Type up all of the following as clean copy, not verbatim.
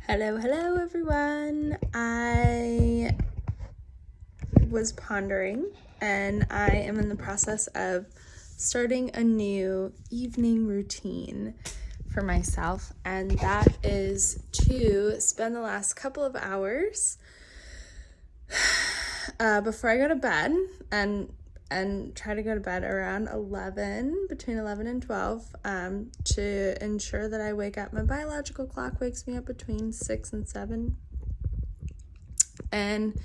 Hello everyone. I was pondering and I am in the process of starting a new evening routine for myself, and that is to spend the last couple of hours before I go to bed and try to go to bed around 11, between 11 and 12, to ensure that I wake up. My biological clock wakes me up between 6 and 7. And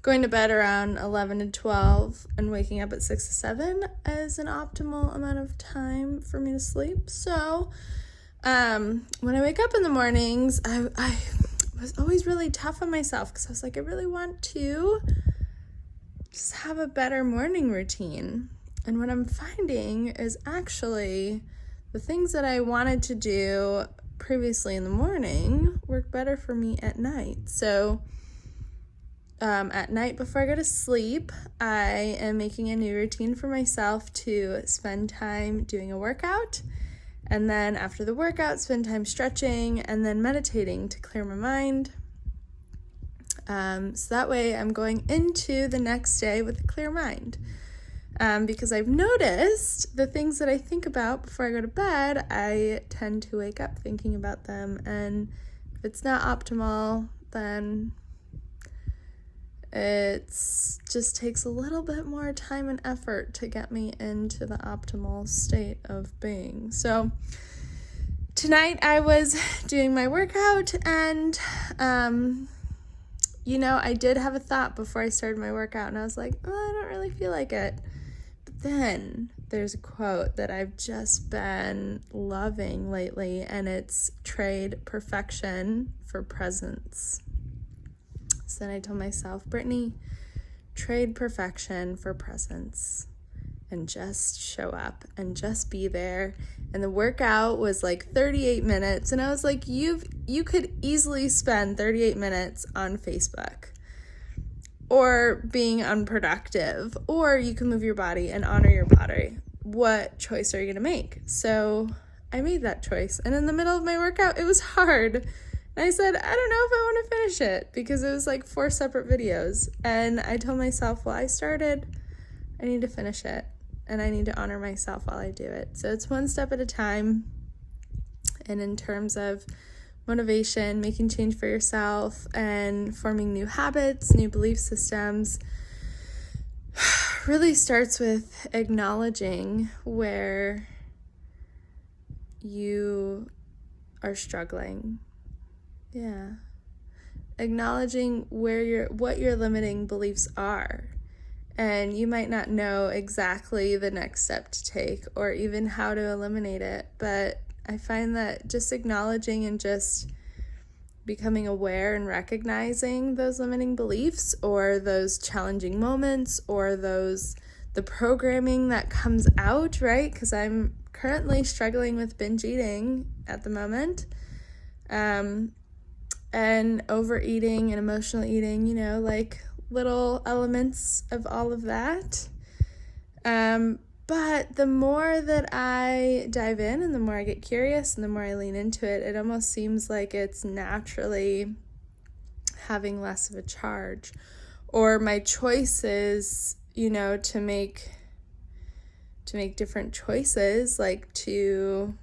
going to bed around 11 to 12 and waking up at 6 to 7 is an optimal amount of time for me to sleep. So when I wake up in the mornings, I was always really tough on myself because I was like, I really want to just have a better morning routine. And what I'm finding is actually the things that I wanted to do previously in the morning work better for me at night. So at night before I go to sleep, I am making a new routine for myself to spend time doing a workout. And then after the workout, spend time stretching and then meditating to clear my mind. So that way I'm going into the next day with a clear mind. Because I've noticed the things that I think about before I go to bed, I tend to wake up thinking about them. And if it's not optimal, then it just takes a little bit more time and effort to get me into the optimal state of being. So tonight I was doing my workout and I did have a thought before I started my workout, and I was like, oh, I don't really feel like it. But then there's a quote that I've just been loving lately, and it's trade perfection for presence. So then I told myself, Brittany, trade perfection for presence and just show up and just be there. And the workout was like 38 minutes. And I was like, you could easily spend 38 minutes on Facebook or being unproductive, or you can move your body and honor your body. What choice are you going to make? So I made that choice. And in the middle of my workout, it was hard. And I said, I don't know if I want to finish it because it was like 4 separate videos. And I told myself, well, I started, I need to finish it. And I need to honor myself while I do it. So it's one step at a time. And in terms of motivation, making change for yourself, and forming new habits, new belief systems, really starts with acknowledging where you are struggling. Yeah. Acknowledging what your limiting beliefs are. And you might not know exactly the next step to take or even how to eliminate it. But I find that just acknowledging and just becoming aware and recognizing those limiting beliefs or those challenging moments or the programming that comes out, right? Because I'm currently struggling with binge eating at the moment. And overeating and emotional eating, like little elements of all of that. But the more that I dive in and the more I get curious and the more I lean into it, it almost seems like it's naturally having less of a charge. Or my choices, to make different choices, like to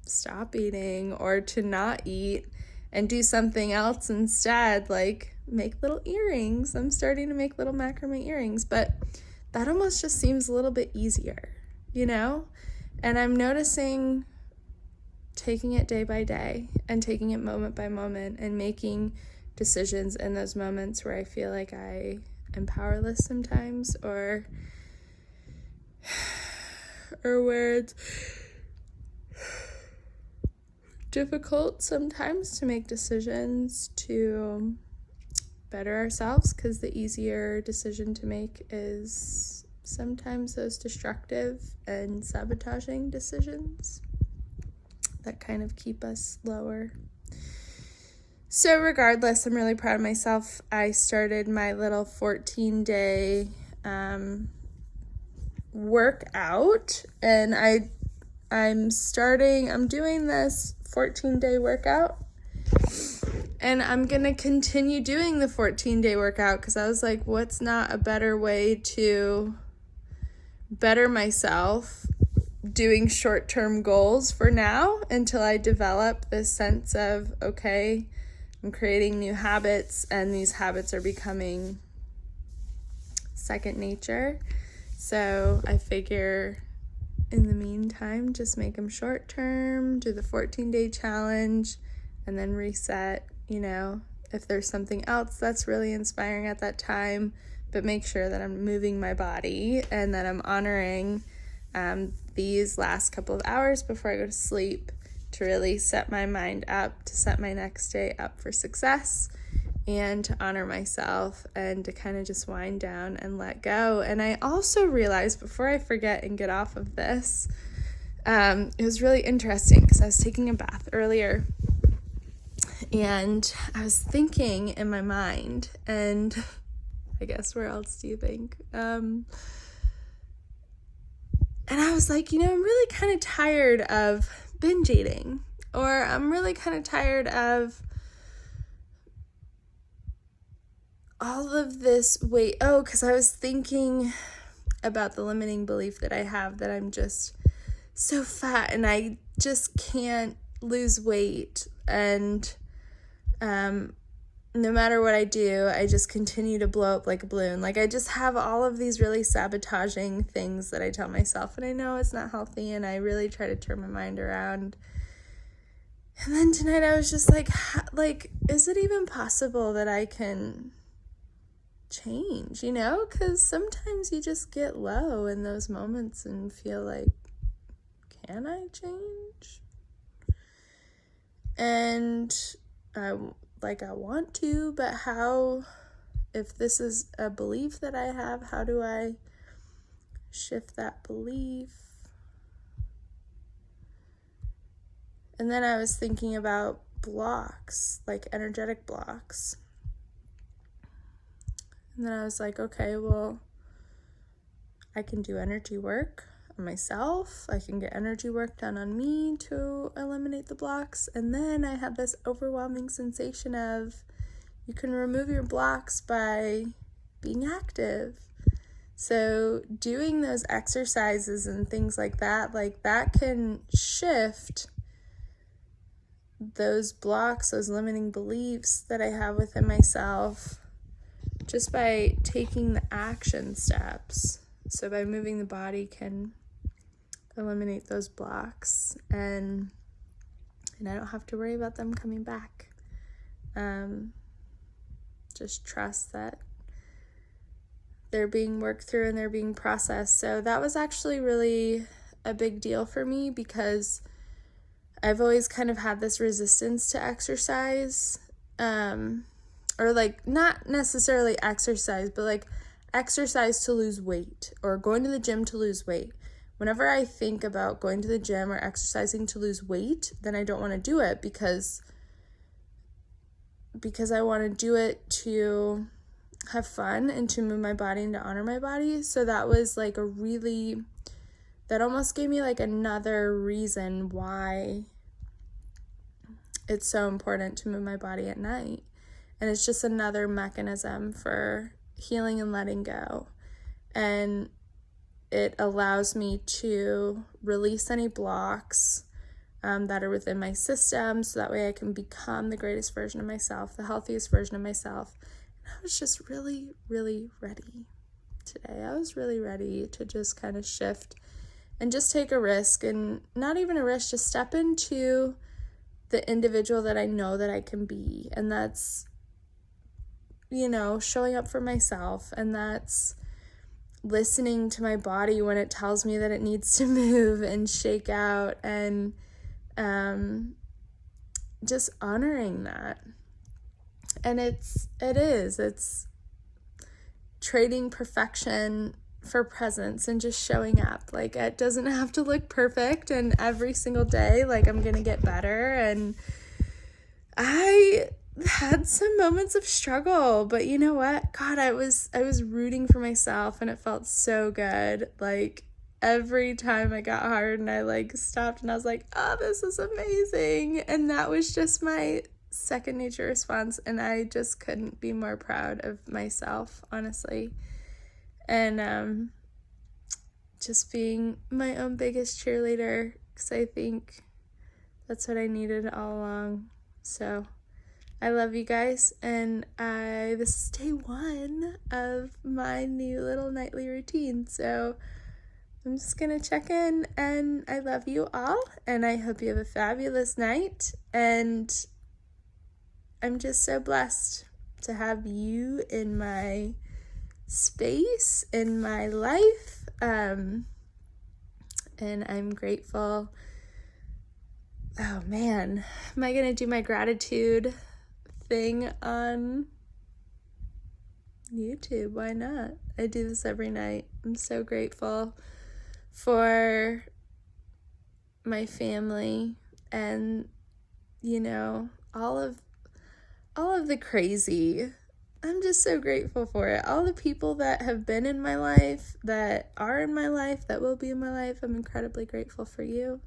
stop eating or to not eat and do something else instead, like make little earrings. I'm starting to make little macrame earrings, but that almost just seems a little bit easier, And I'm noticing taking it day by day and taking it moment by moment and making decisions in those moments where I feel like I am powerless sometimes or where it's difficult sometimes to make decisions to better ourselves, because the easier decision to make is sometimes those destructive and sabotaging decisions that kind of keep us lower. So regardless, I'm really proud of myself. I started my little 14-day workout, and I'm doing this 14-day workout And I'm going to continue doing the 14-day workout because I was like, what's not a better way to better myself doing short-term goals for now until I develop this sense of, okay, I'm creating new habits and these habits are becoming second nature. So I figure in the meantime, just make them short-term, do the 14-day challenge, and then reset, if there's something else that's really inspiring at that time, but make sure that I'm moving my body and that I'm honoring these last couple of hours before I go to sleep to really set my mind up, to set my next day up for success and to honor myself and to kind of just wind down and let go. And I also realized, before I forget and get off of this, it was really interesting because I was taking a bath earlier and I was thinking in my mind, and I guess where else do you think? And I was like, I'm really kind of tired of binge eating, or I'm really kind of tired of all of this weight. Oh, because I was thinking about the limiting belief that I have that I'm just so fat and I just can't lose weight. And no matter what I do, I just continue to blow up like a balloon. Like I just have all of these really sabotaging things that I tell myself, and I know it's not healthy, and I really try to turn my mind around. And then tonight I was just like, is it even possible that I can change, because sometimes you just get low in those moments and feel like, can I change? And I want to, but how? If this is a belief that I have, how do I shift that belief? And then I was thinking about blocks, like energetic blocks. And then I was like, okay, well, I can do energy work on myself. I can get energy work done on me to eliminate the blocks. And then I had this overwhelming sensation of, you can remove your blocks by being active. So doing those exercises and things like that can shift those blocks, those limiting beliefs that I have within myself, just by taking the action steps. So by moving the body can eliminate those blocks, and I don't have to worry about them coming back. Just trust that they're being worked through and they're being processed. So that was actually really a big deal for me, because I've always kind of had this resistance to exercise, or not necessarily exercise, but exercise to lose weight or going to the gym to lose weight. Whenever I think about going to the gym or exercising to lose weight, then I don't want to do it because I want to do it to have fun and to move my body and to honor my body. So that was that almost gave me another reason why it's so important to move my body at night. And it's just another mechanism for healing and letting go. And it allows me to release any blocks that are within my system, so that way I can become the greatest version of myself, the healthiest version of myself. And I was just really, really ready today. I was really ready to just kind of shift and just take a risk, and not even a risk, just step into the individual that I know that I can be. And that's, showing up for myself, and that's listening to my body when it tells me that it needs to move and shake out, and just honoring that. And it's trading perfection for presence and just showing up. It doesn't have to look perfect, and every single day I'm gonna get better. And I had some moments of struggle, but you know what, God, I was rooting for myself, and it felt so good. Every time I got hard and I stopped and I was like, oh, this is amazing. And that was just my second nature response, and I just couldn't be more proud of myself, honestly. And just being my own biggest cheerleader, because I think that's what I needed all along. So I love you guys, and this is day 1 of my new little nightly routine, so I'm just gonna check in, and I love you all, and I hope you have a fabulous night, and I'm just so blessed to have you in my space, in my life, and I'm grateful. Oh man, am I gonna do my gratitude thing on YouTube? Why not? I do this every night. I'm so grateful for my family, and all of the crazy. I'm just so grateful for it. All the people that have been in my life, that are in my life, that will be in my life, I'm incredibly grateful for you.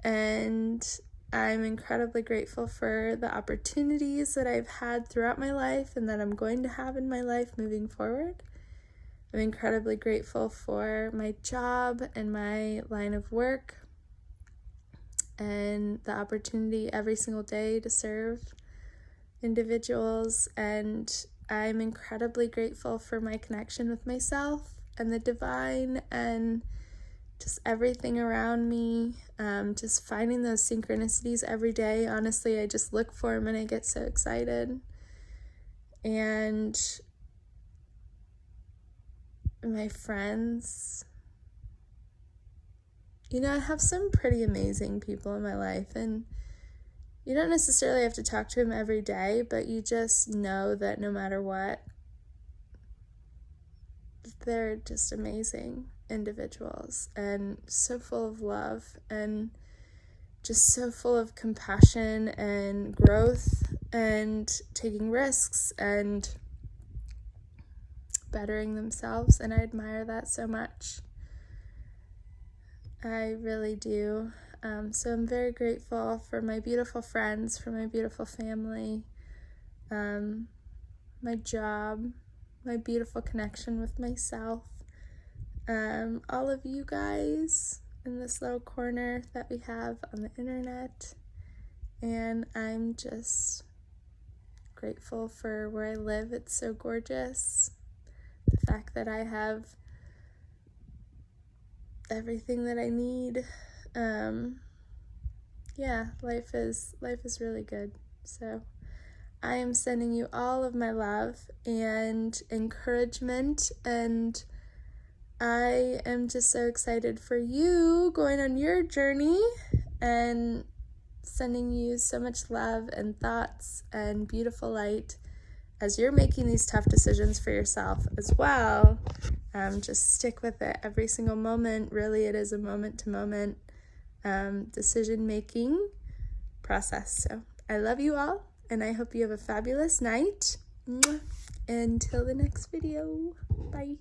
And I'm incredibly grateful for the opportunities that I've had throughout my life and that I'm going to have in my life moving forward. I'm incredibly grateful for my job and my line of work and the opportunity every single day to serve individuals. And I'm incredibly grateful for my connection with myself and the divine and just everything around me, just finding those synchronicities every day. Honestly, I just look for them and I get so excited. And my friends, I have some pretty amazing people in my life, and you don't necessarily have to talk to them every day, but you just know that no matter what, they're just amazing individuals and so full of love and just so full of compassion and growth and taking risks and bettering themselves, and I admire that so much. I really do. So I'm very grateful for my beautiful friends, for my beautiful family, my job, my beautiful connection with myself, all of you guys in this little corner that we have on the internet. And I'm just grateful for where I live. It's so gorgeous. The fact that I have everything that I need. Life is really good. So I am sending you all of my love and encouragement, and I am just so excited for you going on your journey, and sending you so much love and thoughts and beautiful light as you're making these tough decisions for yourself as well. Just stick with it every single moment. Really, it is a moment-to-moment decision-making process. So I love you all, and I hope you have a fabulous night. Until the next video. Bye.